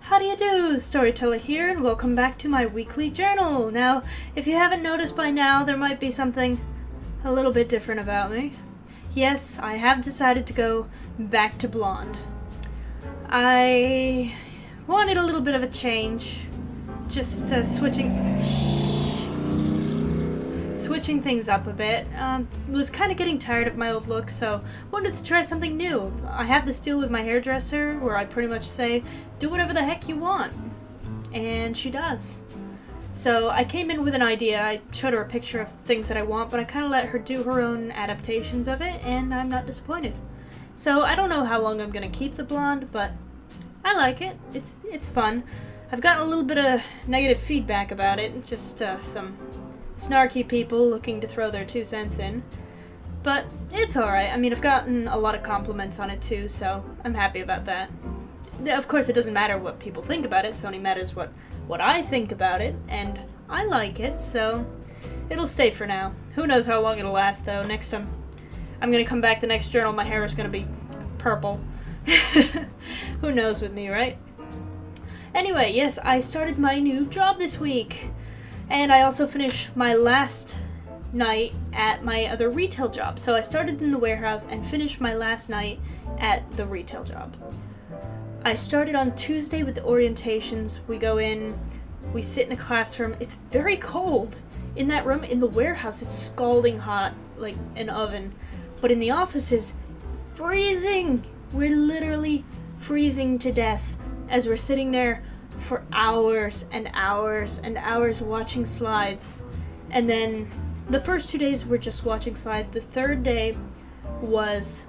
How do you do? Storyteller here, and welcome back to my weekly journal. Now, if you haven't noticed by now, there might be something a little bit different about me. Yes, I have decided to go back to blonde. I wanted a little bit of a change, just switching things up a bit. Was kind of getting tired of my old look, so wanted to try something new. I have this deal with my hairdresser where I pretty much say, do whatever the heck you want. And she does. So I came in with an idea. I showed her a picture of things that I want, but I kind of let her do her own adaptations of it, and I'm not disappointed. So I don't know how long I'm going to keep the blonde, but I like it. It's fun. I've gotten a little bit of negative feedback about it, just some snarky people looking to throw their 2 cents in. But it's alright. I mean, I've gotten a lot of compliments on it too, so I'm happy about that. Of course, it doesn't matter what people think about it, it only matters what I think about it, and I like it, so it'll stay for now. Who knows how long it'll last, though. Next time I'm gonna come back the next journal, my hair is gonna be purple. Who knows with me, right? Anyway, yes, I started my new job this week. And I also finished my last night at my other retail job. So I started in the warehouse and finished my last night at the retail job. I started on Tuesday with the orientations. We go in, we sit in a classroom. It's very cold. In that room, in the warehouse, it's scalding hot, like an oven. But in the office, it's freezing. We're literally freezing to death as we're sitting there for hours and hours and hours watching slides. And then the first 2 days were just watching slides. The third day was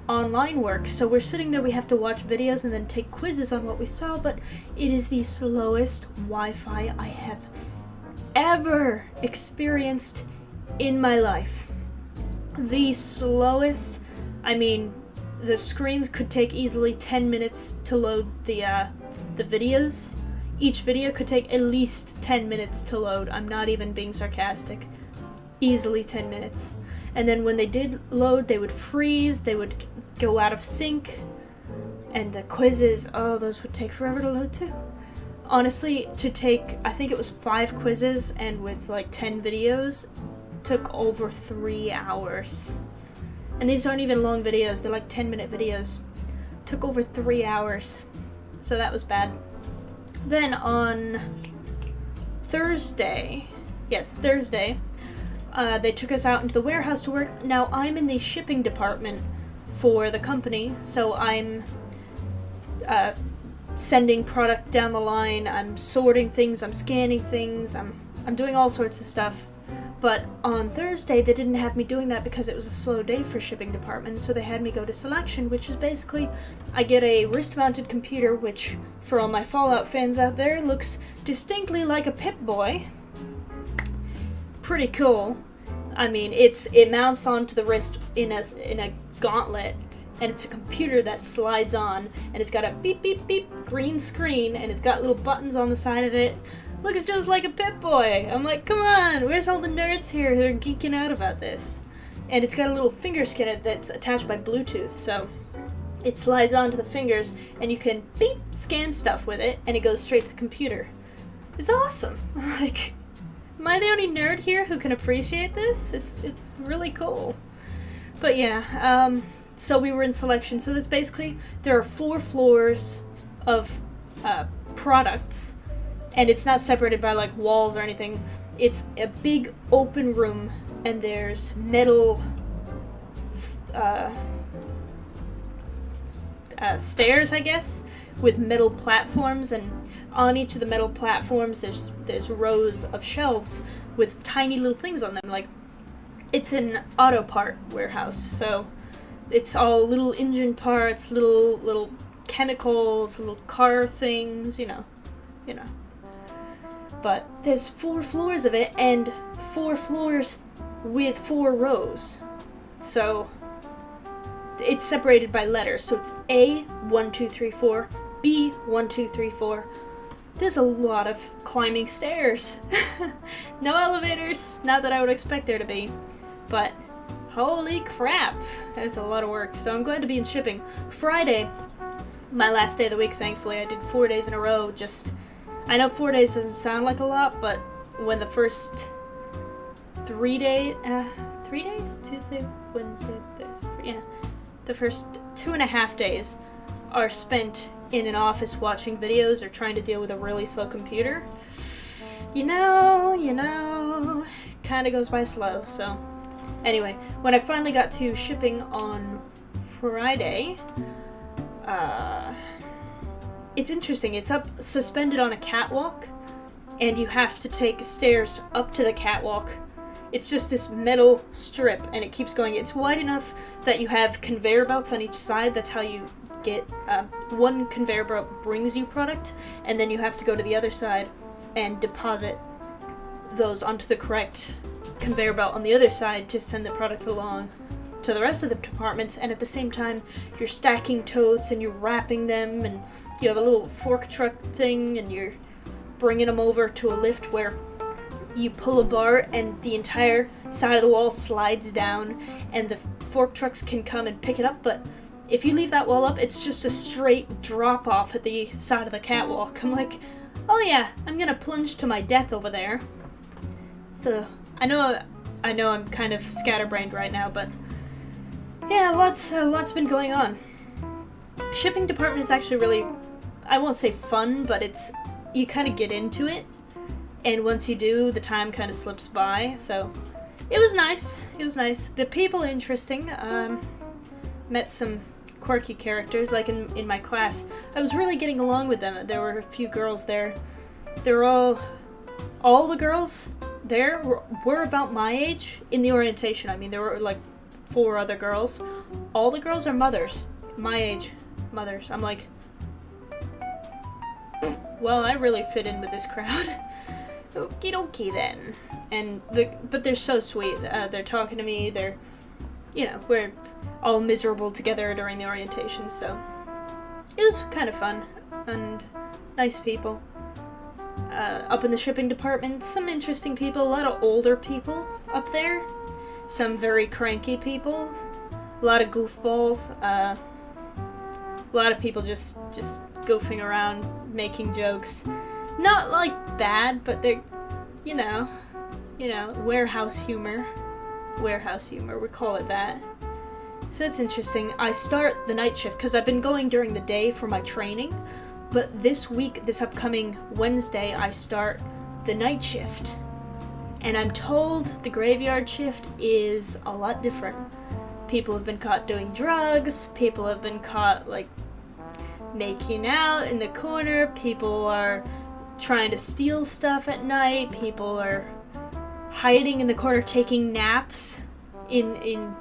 online work. So we're sitting there, we have to watch videos and then take quizzes on what we saw, but it is the slowest Wi-Fi I have ever experienced in my life. The slowest. I mean, the screens could take easily 10 minutes to load the videos. Each video could take at least 10 minutes to load. I'm not even being sarcastic. Easily 10 minutes. And then when they did load, they would freeze, they would go out of sync. And the quizzes, oh, those would take forever to load too. Honestly, to take, I think it was 5 quizzes and with like 10 videos, took over 3 hours. And these aren't even long videos, they're like 10-minute videos. Took over 3 hours. So that was bad. Then on Thursday, they took us out into the warehouse to work. Now I'm in the shipping department for the company, so I'm sending product down the line, I'm sorting things, I'm scanning things, I'm doing all sorts of stuff. But on Thursday, they didn't have me doing that because it was a slow day for shipping department, so they had me go to selection, which is basically, I get a wrist-mounted computer, which, for all my Fallout fans out there, looks distinctly like a Pip-Boy. Pretty cool. I mean, it mounts onto the wrist in a gauntlet, and it's a computer that slides on, and it's got a beep beep beep green screen, and it's got little buttons on the side of it. Looks just like a Pip-Boy. I'm like, come on, where's all the nerds here who are geeking out about this? And it's got a little finger scanner that's attached by Bluetooth, so it slides onto the fingers, and you can beep scan stuff with it, and it goes straight to the computer. It's awesome. Like, am I the only nerd here who can appreciate this? It's really cool. But yeah, so we were in selection. So that's basically, there are 4 floors of products. And it's not separated by like walls or anything. It's a big open room, and there's metal stairs, I guess, with metal platforms, and on each of the metal platforms there's rows of shelves with tiny little things on them. Like, it's an auto part warehouse, so it's all little engine parts, little chemicals, little car things, you know. But there's 4 floors of it, and 4 floors with 4 rows. So it's separated by letters. So it's A, 1, 2, 3, 4, B, 1, 2, 3, 4. There's a lot of climbing stairs. No elevators, not that I would expect there to be. But holy crap, that's a lot of work. So I'm glad to be in shipping. Friday my last day of the week, thankfully. I did 4 days in a row. I know 4 days doesn't sound like a lot, but when the first 3 days, Tuesday, Wednesday, Thursday, yeah, the first 2.5 days are spent in an office watching videos or trying to deal with a really slow computer, you know, kind of goes by slow. So anyway, when I finally got to shipping on Friday, it's interesting. It's up suspended on a catwalk, and you have to take stairs up to the catwalk. It's just this metal strip, and it keeps going. It's wide enough that you have conveyor belts on each side. That's how you get, one conveyor belt brings you product, and then you have to go to the other side and deposit those onto the correct conveyor belt on the other side to send the product along to the rest of the departments. And at the same time, you're stacking totes and you're wrapping them, and you have a little fork truck thing, and you're bringing them over to a lift where you pull a bar and the entire side of the wall slides down, and the fork trucks can come and pick it up. But if you leave that wall up, it's just a straight drop off at the side of the catwalk. I'm like, oh yeah, I'm gonna plunge to my death over there. So I know I'm kind of scatterbrained right now, but yeah, lots been going on. Shipping department is actually really, I won't say fun, but you kind of get into it, and once you do, the time kind of slips by. So it was nice. The people are interesting. Met some quirky characters, like in my class. I was really getting along with them. There were a few girls there. They were all the girls there were about my age in the orientation. I mean, there were like 4 other girls. All the girls are mothers, my age mothers. I'm like, well, I really fit in with this crowd. Okie dokie then. But they're so sweet. They're talking to me. They're, we're all miserable together during the orientation, so it was kind of fun and nice people. Up in the shipping department, some interesting people, a lot of older people up there, some very cranky people, a lot of goofballs, a lot of people just goofing around, making jokes. Not like bad, but they're, warehouse humor, we call it that. So it's interesting. I start the night shift because I've been going during the day for my training, but this upcoming Wednesday, I start the night shift. And I'm told the graveyard shift is a lot different. People have been caught doing drugs, people have been caught, making out in the corner, people are trying to steal stuff at night, people are hiding in the corner taking naps in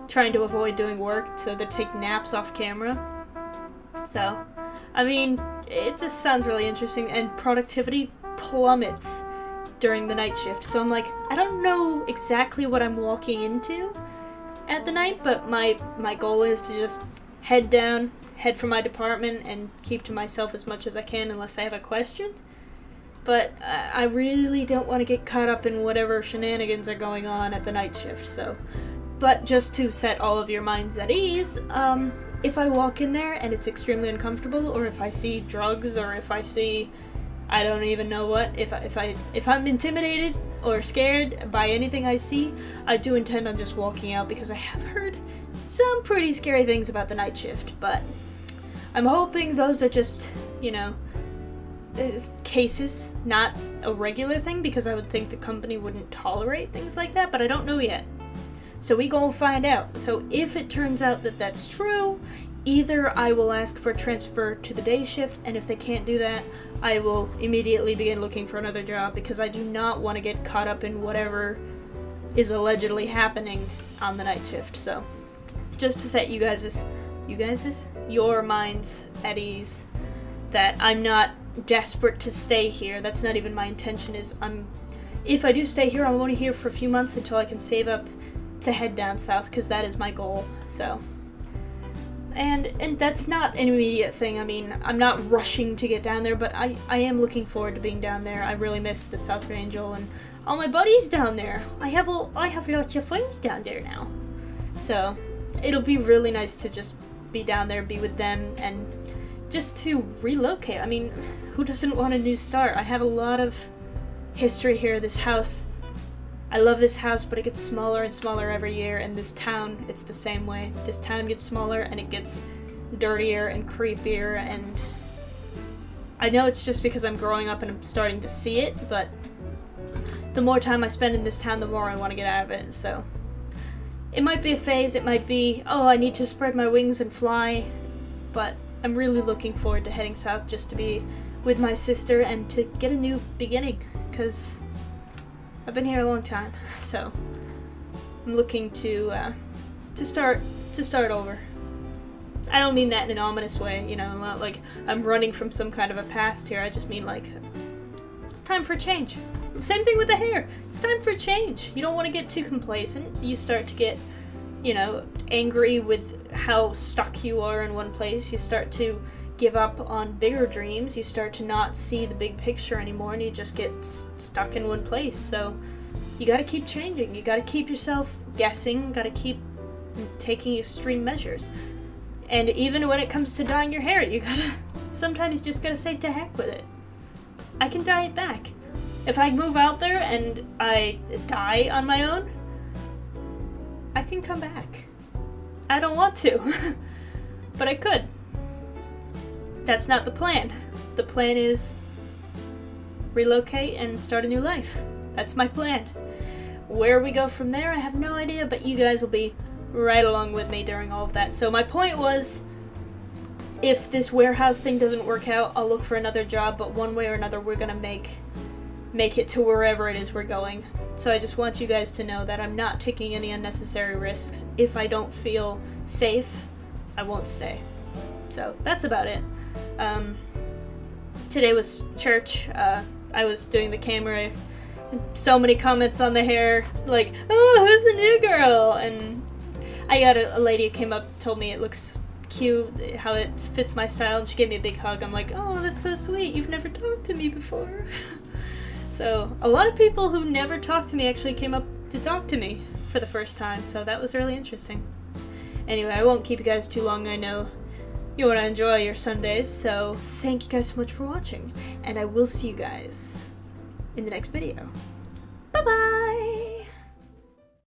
trying to avoid doing work, so they take naps off camera. So, I mean, it just sounds really interesting, and productivity plummets during the night shift. So I'm like, I don't know exactly what I'm walking into at the night, but my goal is to just head for my department and keep to myself as much as I can unless I have a question. But I really don't want to get caught up in whatever shenanigans are going on at the night shift, so. But just to set all of your minds at ease, if I walk in there and it's extremely uncomfortable, or if I see drugs, or if I see, I don't even know what, if I'm intimidated or scared by anything I see, I do intend on just walking out, because I have heard some pretty scary things about the night shift. But I'm hoping those are just, cases, not a regular thing, because I would think the company wouldn't tolerate things like that, but I don't know yet. So we gonna find out. So if it turns out that that's true, either I will ask for a transfer to the day shift, and if they can't do that, I will immediately begin looking for another job, because I do not want to get caught up in whatever is allegedly happening on the night shift. So just to set your minds at ease, that I'm not desperate to stay here. That's not even my intention. If I do stay here, I'm only here for a few months until I can save up to head down south, because that is my goal. So, and that's not an immediate thing. I mean, I'm not rushing to get down there, but I am looking forward to being down there. I really miss the South Angel and all my buddies down there. I have lots of friends down there now, so it'll be really nice to just be down there, be with them, and just to relocate. I mean, who doesn't want a new start? I have a lot of history here. This house, I love this house, but it gets smaller and smaller every year, and this town, it's the same way. This town gets smaller, and it gets dirtier and creepier, and I know it's just because I'm growing up and I'm starting to see it, but the more time I spend in this town, the more I want to get out of it, so it might be a phase, it might be, oh, I need to spread my wings and fly, but I'm really looking forward to heading south just to be with my sister and to get a new beginning, because I've been here a long time, so I'm looking to start over. I don't mean that in an ominous way, you know, not like I'm running from some kind of a past here. I just mean like, it's time for a change. Same thing with the hair. It's time for a change. You don't want to get too complacent. You start to get, you know, angry with how stuck you are in one place. You start to give up on bigger dreams. You start to not see the big picture anymore, and you just get stuck in one place. So you got to keep changing. You got to keep yourself guessing. Got to keep taking extreme measures. And even when it comes to dyeing your hair, sometimes you just gotta say to heck with it. I can dye it back. If I move out there and I die on my own, I can come back. I don't want to, but I could. That's not the plan. The plan is relocate and start a new life. That's my plan. Where we go from there, I have no idea, but you guys will be right along with me during all of that. So my point was, if this warehouse thing doesn't work out, I'll look for another job, but one way or another we're gonna make it to wherever it is we're going. So I just want you guys to know that I'm not taking any unnecessary risks. If I don't feel safe, I won't stay. So that's about it. Today was church. I was doing the camera. So many comments on the hair, like, oh, who's the new girl? And I got a lady who came up, told me it looks cute, how it fits my style, and she gave me a big hug. I'm like, oh, that's so sweet. You've never talked to me before. So a lot of people who never talked to me actually came up to talk to me for the first time, so that was really interesting. Anyway, I won't keep you guys too long. I know you want to enjoy your Sundays, so thank you guys so much for watching, and I will see you guys in the next video. Bye-bye!